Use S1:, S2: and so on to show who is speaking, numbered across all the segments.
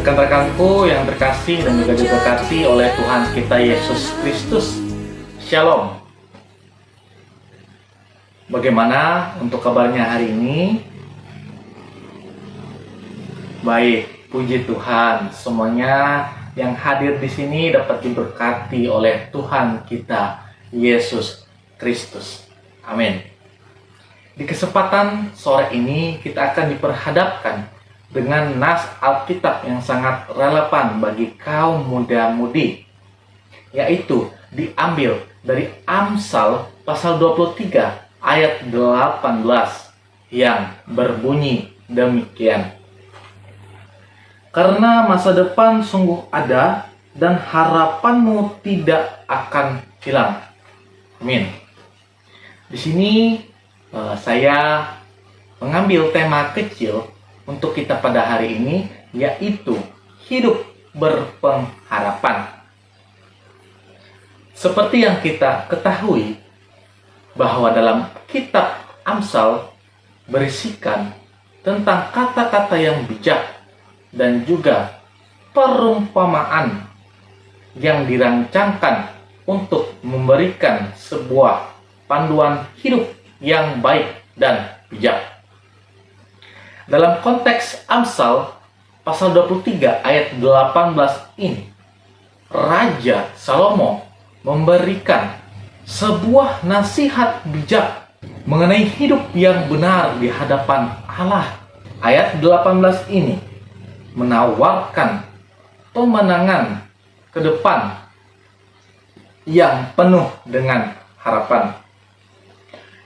S1: Rekan-rekanku yang terkasih dan juga diberkati oleh Tuhan kita Yesus Kristus. Shalom. Bagaimana untuk kabarnya hari ini? Baik, puji Tuhan. Semuanya yang hadir di sini dapat diberkati oleh Tuhan kita Yesus Kristus. Amin. Di kesempatan sore ini kita akan diperhadapkan dengan nas Alkitab yang sangat relevan bagi kaum muda-mudi, yaitu diambil dari Amsal pasal 23 ayat 18 yang berbunyi demikian. Karena masa depan sungguh ada dan harapanmu tidak akan hilang. Amin. Di sini saya mengambil tema kecil untuk kita pada hari ini, yaitu hidup berpengharapan. Seperti yang kita ketahui bahwa dalam kitab Amsal berisikan tentang kata-kata yang bijak dan juga perumpamaan yang dirancangkan untuk memberikan sebuah panduan hidup yang baik dan bijak. Dalam konteks Amsal pasal 23 ayat 18 ini, Raja Salomo memberikan sebuah nasihat bijak mengenai hidup yang benar di hadapan Allah. Ayat 18 ini menawarkan pemenangan ke depan yang penuh dengan harapan.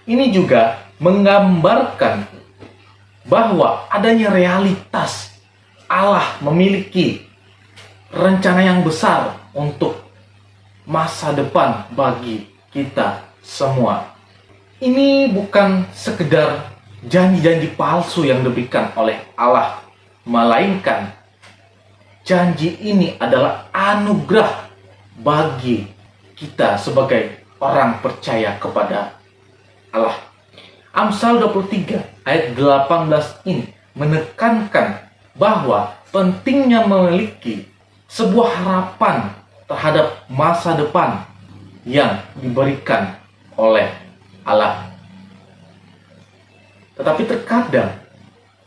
S1: Ini juga menggambarkan bahwa adanya realitas Allah memiliki rencana yang besar untuk masa depan bagi kita semua. Ini bukan sekedar janji-janji palsu yang diberikan oleh Allah, melainkan janji ini adalah anugerah bagi kita sebagai orang percaya kepada Allah. Amsal 23 ayat 18 ini menekankan bahwa pentingnya memiliki sebuah harapan terhadap masa depan yang diberikan oleh Allah. Tetapi terkadang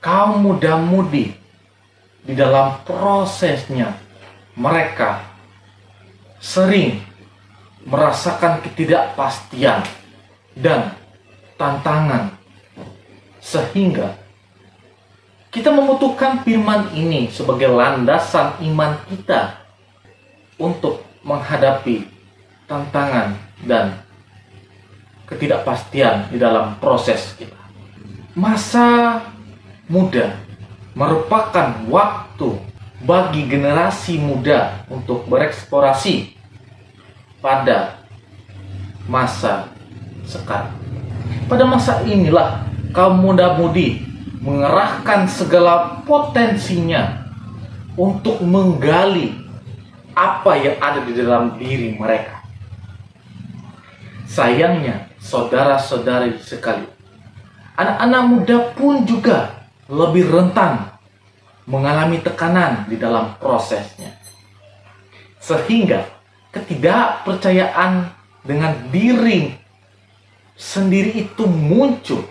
S1: kaum muda-mudi di dalam prosesnya mereka sering merasakan ketidakpastian dan tantangan, sehingga kita membutuhkan firman ini sebagai landasan iman kita untuk menghadapi tantangan dan ketidakpastian di dalam proses kita. Masa muda merupakan waktu bagi generasi muda untuk bereksplorasi pada masa sekarang. Pada masa inilah kaum muda-mudi mengerahkan segala potensinya untuk menggali apa yang ada di dalam diri mereka. Sayangnya, saudara-saudari sekali, anak-anak muda pun juga lebih rentan mengalami tekanan di dalam prosesnya. Sehingga ketidakpercayaan dengan diri sendiri itu muncul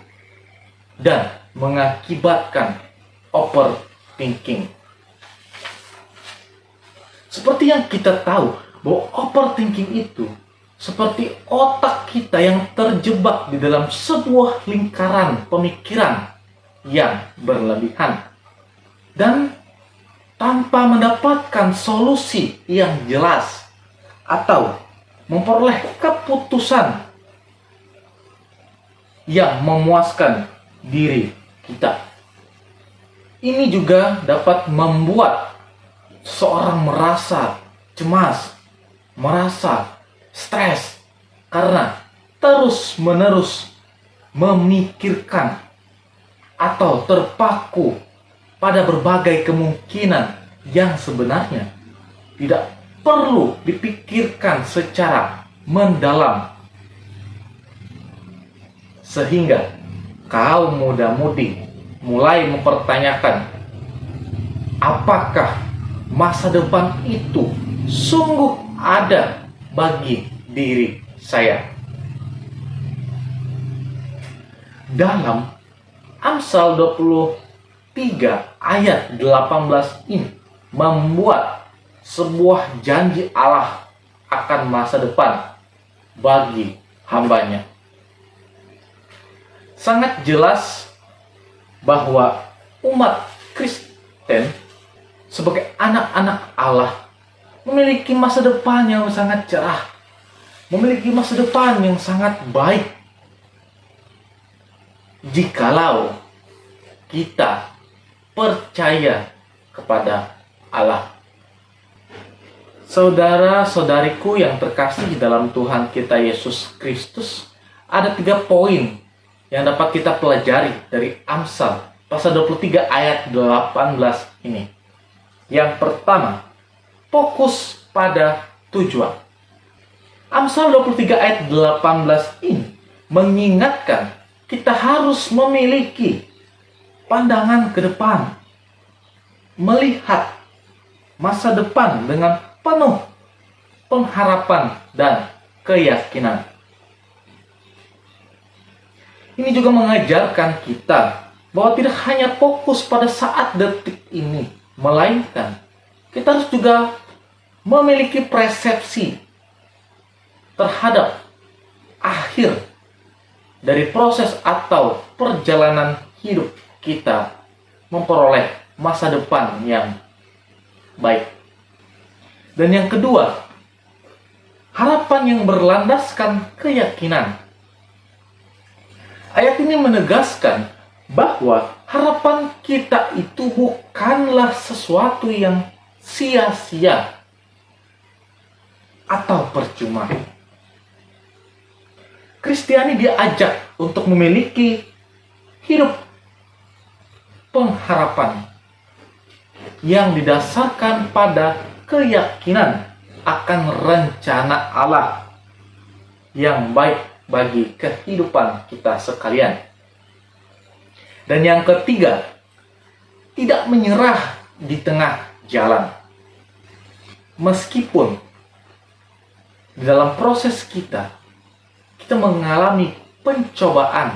S1: dan mengakibatkan overthinking. Seperti yang kita tahu bahwa overthinking itu seperti otak kita yang terjebak di dalam sebuah lingkaran pemikiran yang berlebihan dan tanpa mendapatkan solusi yang jelas atau memperoleh keputusan yang memuaskan diri kita. Ini juga dapat membuat seorang merasa cemas, merasa stres karena terus-menerus memikirkan atau terpaku pada berbagai kemungkinan yang sebenarnya tidak perlu dipikirkan secara mendalam. Sehingga kaum muda-mudi mulai mempertanyakan, apakah masa depan itu sungguh ada bagi diri saya. Dalam Amsal 23 ayat 18 ini membuat sebuah janji Allah akan masa depan bagi hambanya. Sangat jelas bahwa umat Kristen sebagai anak-anak Allah memiliki masa depan yang sangat cerah, memiliki masa depan yang sangat baik jikalau kita percaya kepada Allah. Saudara-saudariku yang terkasih dalam Tuhan kita Yesus Kristus, ada 3 poin yang dapat kita pelajari dari Amsal pasal 23 ayat 18 ini. Yang pertama, fokus pada tujuan. Amsal 23 ayat 18 ini mengingatkan kita harus memiliki pandangan ke depan, melihat masa depan dengan penuh pengharapan dan keyakinan. Ini juga mengajarkan kita bahwa tidak hanya fokus pada saat detik ini, melainkan kita harus juga memiliki persepsi terhadap akhir dari proses atau perjalanan hidup kita memperoleh masa depan yang baik. Dan yang kedua, harapan yang berlandaskan keyakinan. Ayat ini menegaskan bahwa harapan kita itu bukanlah sesuatu yang sia-sia atau percuma. Kristiani diajak untuk memiliki hidup pengharapan yang didasarkan pada keyakinan akan rencana Allah yang baik bagi kehidupan kita sekalian. Dan yang ketiga, tidak menyerah di tengah jalan. Meskipun di dalam proses kita mengalami pencobaan,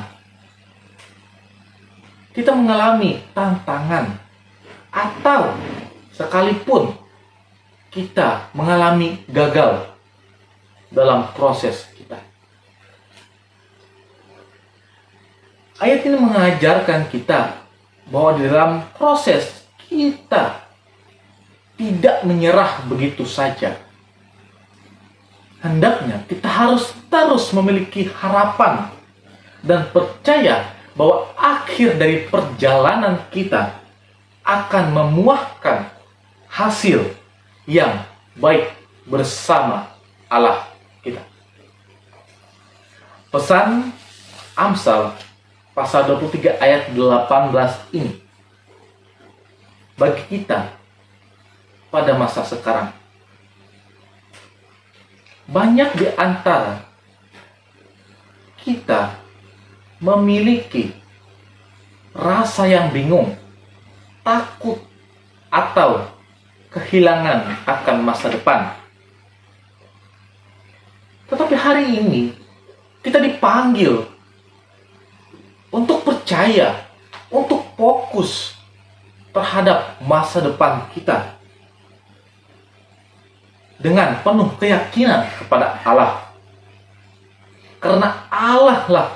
S1: kita mengalami tantangan, atau sekalipun kita mengalami gagal dalam proses kita. Ayat ini mengajarkan kita bahwa di dalam proses kita tidak menyerah begitu saja. Hendaknya kita harus terus memiliki harapan dan percaya bahwa akhir dari perjalanan kita akan memuahkan hasil yang baik bersama Allah kita. Pesan Amsal pasal 23 ayat 18 ini bagi kita pada masa sekarang. Banyak di antara kita memiliki rasa yang bingung, takut, atau kehilangan akan masa depan. Tetapi hari ini kita dipanggil untuk percaya, untuk fokus terhadap masa depan kita dengan penuh keyakinan kepada Allah. Karena Allah lah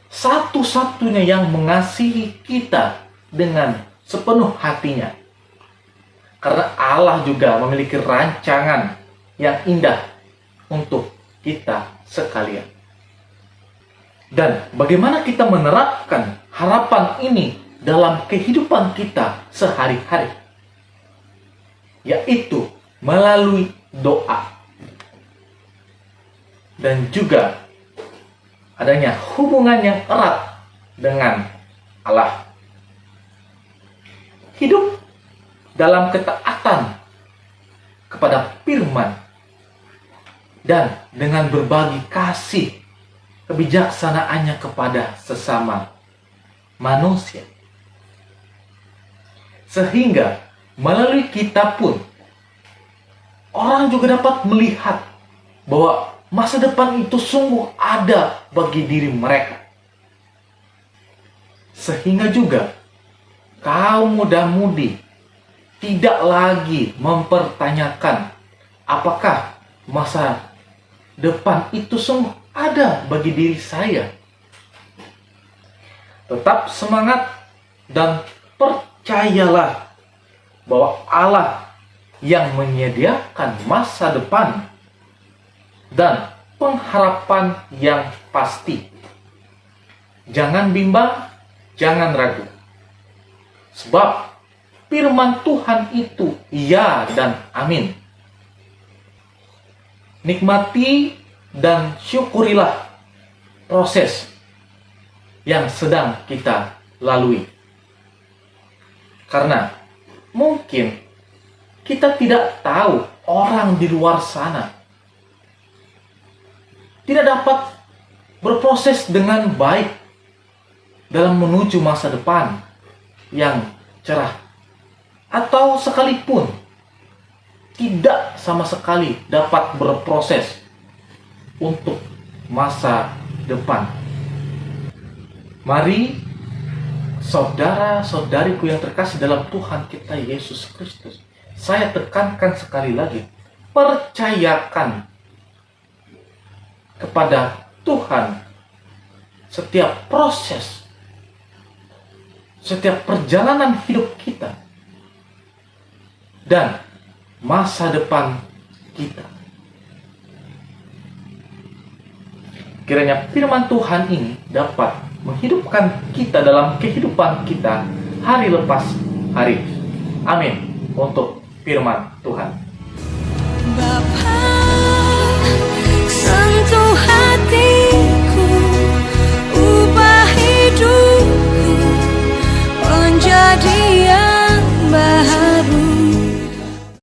S1: satu-satunya yang mengasihi kita dengan sepenuh hatinya. Karena Allah juga memiliki rancangan yang indah untuk kita sekalian. Dan bagaimana kita menerapkan harapan ini dalam kehidupan kita sehari-hari? Yaitu melalui doa. Dan juga adanya hubungan yang erat dengan Allah. Hidup dalam ketaatan kepada firman dan dengan berbagi kasih kebijaksanaannya kepada sesama manusia. Sehingga melalui kita pun orang juga dapat melihat bahwa masa depan itu sungguh ada bagi diri mereka. Sehingga juga kaum muda-mudi tidak lagi mempertanyakan apakah masa depan itu sungguh ada bagi diri saya. Tetap semangat dan percayalah bahwa Allah yang menyediakan masa depan dan pengharapan yang pasti. Jangan bimbang, jangan ragu. Sebab firman Tuhan itu ya dan amin. Nikmati dan syukurilah proses yang sedang kita lalui. Karena mungkin kita tidak tahu orang di luar sana tidak dapat berproses dengan baik dalam menuju masa depan yang cerah, atau sekalipun tidak sama sekali dapat berproses untuk masa depan. Mari saudara-saudariku yang terkasih dalam Tuhan kita Yesus Kristus, saya tekankan sekali lagi, percayakan kepada Tuhan setiap proses, setiap perjalanan hidup kita, dan masa depan kita. Kiranya firman Tuhan ini dapat menghidupkan kita dalam kehidupan kita hari lepas hari. Amin. Untuk firman Tuhan.
S2: Bapa